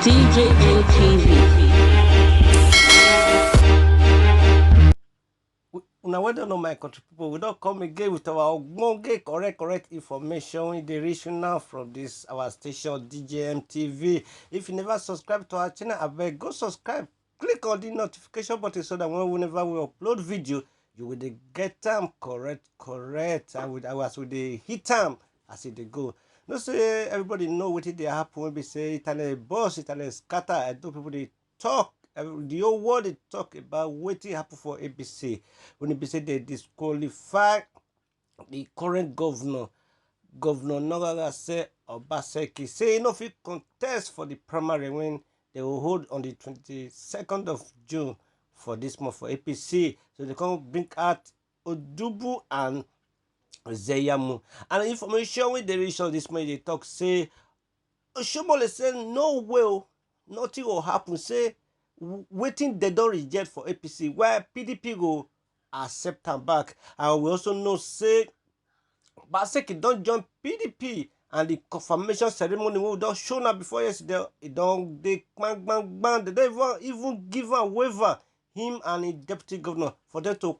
Nigerian TV. Now, we don't know my country people. We don't come again with our correct information in the regional from this our station DJM TV. If you never subscribe to our channel, I beg go subscribe. Click on the notification button so that whenever we upload video, you will get them correct. I was with the hit them as it they go. No say everybody know what it they happen when we say Italy boss, Italy scatter. I do people they talk. The whole world they talk about what happened for ABC when they say they disqualify the current governor Nogaga say Obaseki say no fit contest for the primary when they will hold on the 22nd of June for this month for APC. So they come bring out Odubu and Zeyamu. And information with the region this morning they talk say Oshomole say no way, nothing will happen. Say waiting they don't reject for APC while PDP go accept them back. And we also know say Obaseki don't join PDP and the confirmation ceremony we don't show now before yesterday. It don't they bang. They don't even give a waiver him and the deputy governor for them to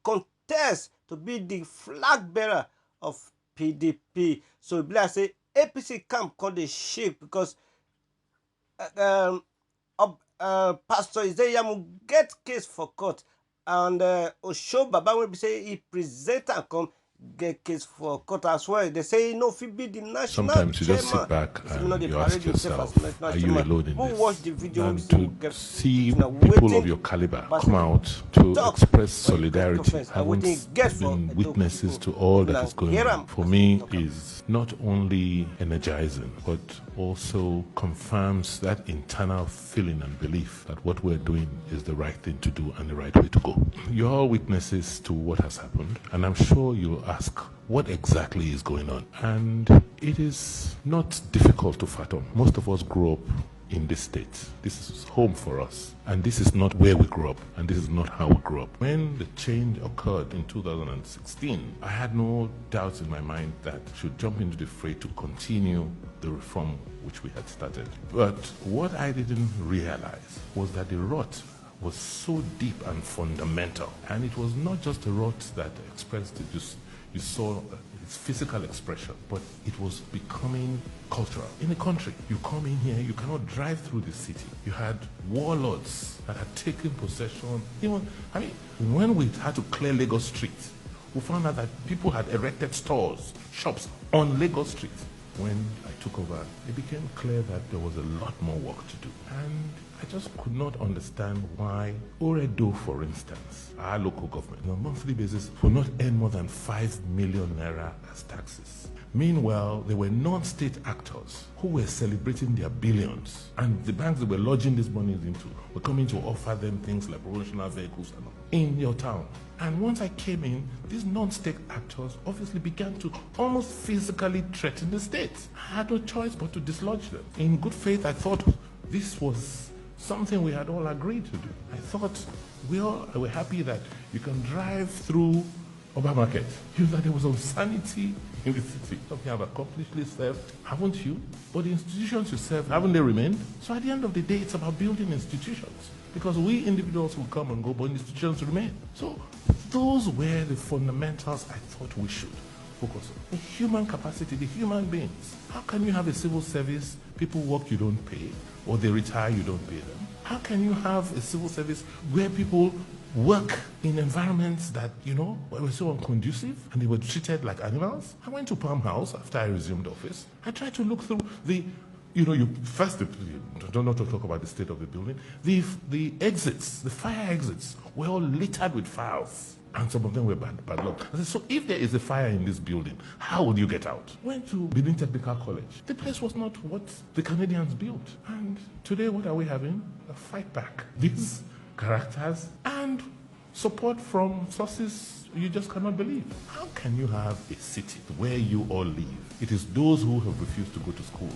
contest to be the flag bearer of PDP. So I say APC camp called the shake because Pastor Izeyamu get case for court and Osho Baba will be say he present and come get case for court as well. They say no fit be the national Sometimes you chairman. just sit back and you ask yourself, are you chairman. alone in Who this? watch the video And we to get see now people waiting of your caliber but come out to talk express for the great solidarity, conference. I having wouldn't get for been Edo witnesses to people. all that Now is going hear on, 'em for as me they talk. is not only energizing, but also confirms that internal feeling and belief that what we're doing is the right thing to do and the right way to go. You're all witnesses to what has happened, and I'm sure you'll ask, what exactly is going on? And it is not difficult to fathom. Most of us grew up in this state. This is home for us. And this is not where we grew up. And this is not how we grew up. When the change occurred in 2016, I had no doubts in my mind that I should jump into the fray to continue the reform which we had started. But what I didn't realize was that the rot was so deep and fundamental. And it was not just a rot that expressed it, just you saw its physical expression, but it was becoming cultural. In the country, you come in here, you cannot drive through the city. You had warlords that had taken possession. When we had to clear Lagos Street, we found out that people had erected stores, shops on Lagos Street. When I took over, it became clear that there was a lot more work to do. And I just could not understand why Oredo, for instance, our local government, on a monthly basis, will not earn more than 5 million naira as taxes. Meanwhile, there were non-state actors who were celebrating their billions, and the banks that were lodging these monies into were coming to offer them things like promotional vehicles and all in your town. And once I came in, these non-state actors obviously began to almost physically threaten the state. I had no choice but to dislodge them. In good faith, I thought this was something we had all agreed to do. I thought we all were happy that you can drive through Oba Market. You know that there was insanity in the city. You have accomplished served, haven't you? But the institutions you serve, haven't they remained? So at the end of the day, it's about building institutions. Because we individuals will come and go, but institutions remain. So those were the fundamentals I thought we should focus on. The human capacity, the human beings. How can you have a civil service, people work, you don't pay, or they retire, you don't pay them? How can you have a civil service where people work in environments that, were so unconducive and they were treated like animals? I went to Palm House after I resumed office. I tried to look through you don't know to talk about the state of the building. The exits, the fire exits, were all littered with files. And some of them were bad luck. I said, so if there is a fire in this building, how would you get out? Went to Benin Technical College. The place was not what the Canadians built. And today, what are we having? A fight back. These characters and support from sources you just cannot believe. How can you have a city where you all live? It is those who have refused to go to school,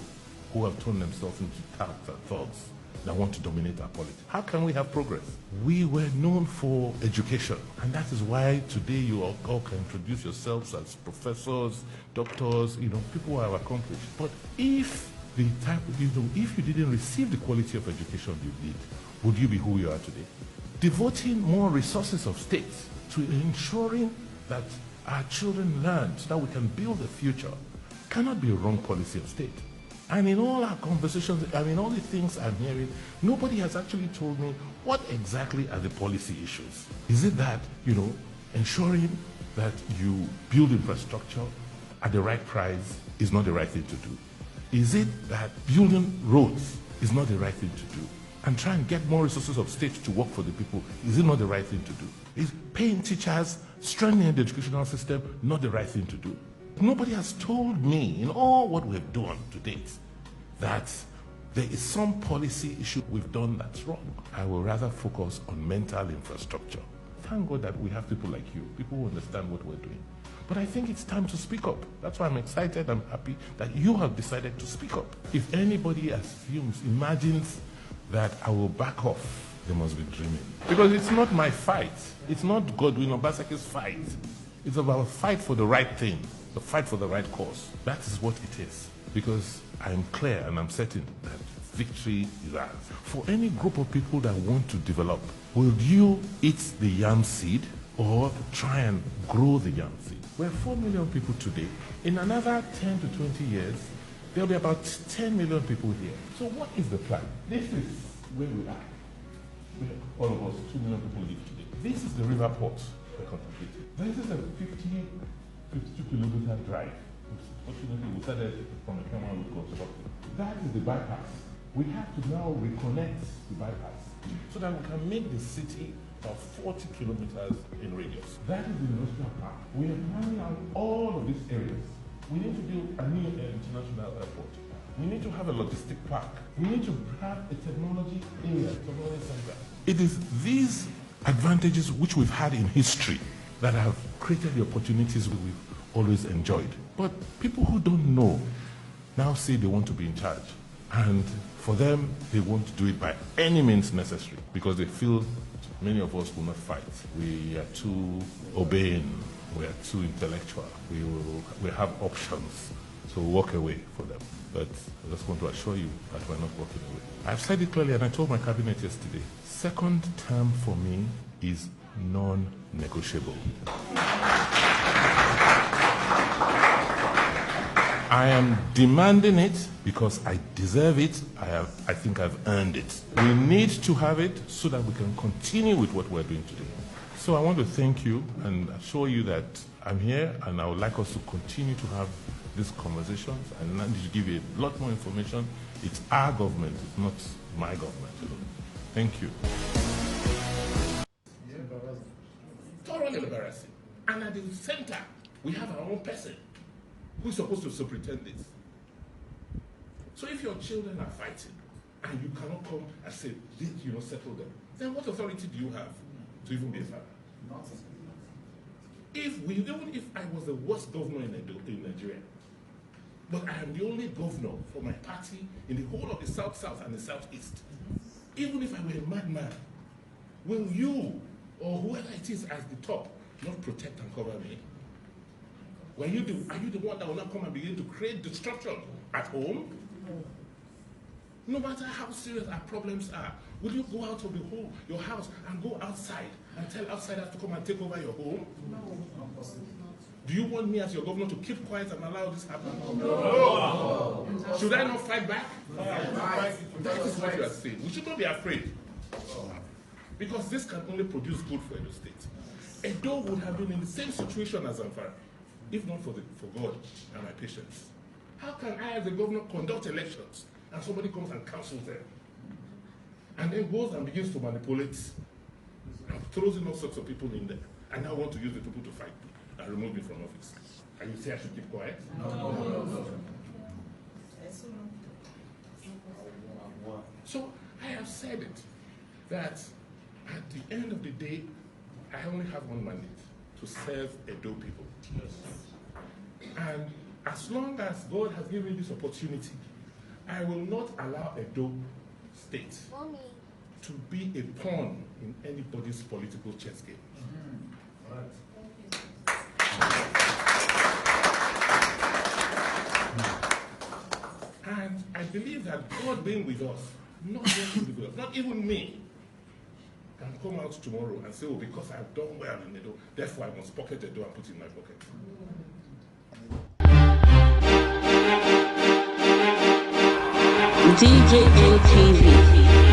who have turned themselves into thugs and thugs that want to dominate our politics. How can we have progress? We were known for education, and that is why today you all can introduce yourselves as professors, doctors, people who have accomplished. But if the type, if you didn't receive the quality of education you did, would you be who you are today? Devoting more resources of state to ensuring that our children learn so that we can build a future cannot be a wrong policy of state. And in all our conversations, all the things I'm hearing, nobody has actually told me what exactly are the policy issues. Is it that, ensuring that you build infrastructure at the right price is not the right thing to do? Is it that building roads is not the right thing to do? And try and get more resources of state to work for the people, is it not the right thing to do? Is paying teachers, strengthening the educational system not the right thing to do? Nobody has told me in all what we've done to date that there is some policy issue we've done that's wrong. I will rather focus on mental infrastructure. Thank God that we have people like you, people who understand what we're doing. But I think it's time to speak up. That's why I'm excited, I'm happy that you have decided to speak up. If anybody assumes, imagines that I will back off, they must be dreaming. Because it's not my fight. It's not Godwin Obaseki's fight. It's about a fight for the right thing, the fight for the right cause. That is what it is. Because I'm clear and I'm certain that victory is ours. For any group of people that want to develop, will you eat the yam seed or try and grow the yam seed? We're 4 million people today. In another 10 to 20 years, there'll be about 10 million people here. So what is the plan? This is where we are. All of us, 2 million people live today. This is the river port we're contemplating. This is a 52 kilometer drive. Fortunately, we started from the Kenya road construction. That is the bypass. We have to now reconnect the bypass so that we can make the city of 40 kilometers in radius. That is the industrial park. We are planning out all of these areas. We need to build a new international airport. We need to have a logistic park. We need to have a technology area, technology center. It is these advantages which we've had in history that have created the opportunities we've always enjoyed. But people who don't know now say they want to be in charge. And for them, they want to do it by any means necessary because they feel many of us will not fight. We are too obeying. We are too intellectual. We have options. So walk away for them. But I just want to assure you that we're not walking away. I've said it clearly and I told my cabinet yesterday. Second term for me is non-negotiable. I am demanding it because I deserve it. I think I've earned it. We need to have it so that we can continue with what we're doing today. So I want to thank you and assure you that I'm here and I would like us to continue to have these conversations and I need to give you a lot more information. It's our government, it's not my government. Thank you. Thoroughly embarrassing. And at the center, we have our own person who's supposed to superintend this. So if your children are fighting and you cannot come and say, settle them, then what authority do you have to even be a father? Even if I was the worst governor in Nigeria, but I am the only governor for my party in the whole of the South and the Southeast, even if I were a madman, will you or whoever it is at the top not protect and cover me? Are you the one that will not come and begin to create destruction at home? No matter how serious our problems are, will you go out of your house and go outside and tell outsiders to come and take over your home? No. Do you want me as your governor to keep quiet and allow this to happen? No. Should I not fight back? That is what you are saying. We should not be afraid. Because this can only produce good for Edo State. Edo would have been in the same situation as Zamfara, if not for God and my patience. How can I as a governor conduct elections and somebody comes and counsels them and then goes and begins to manipulate and throws in all sorts of people in there and now want to use the people to fight me and remove me from office? And you say I should keep quiet? No. So I have said it, that at the end of the day, I only have one mandate, to serve Edo people. And as long as God has given me this opportunity, I will not allow Edo State to be a pawn in anybody's political chess game. And I believe that God being with us, not just with us, not even me, can come out tomorrow and say, oh, because I've done well in the door, therefore I must pocket the door and put it in my pocket. DJ TV.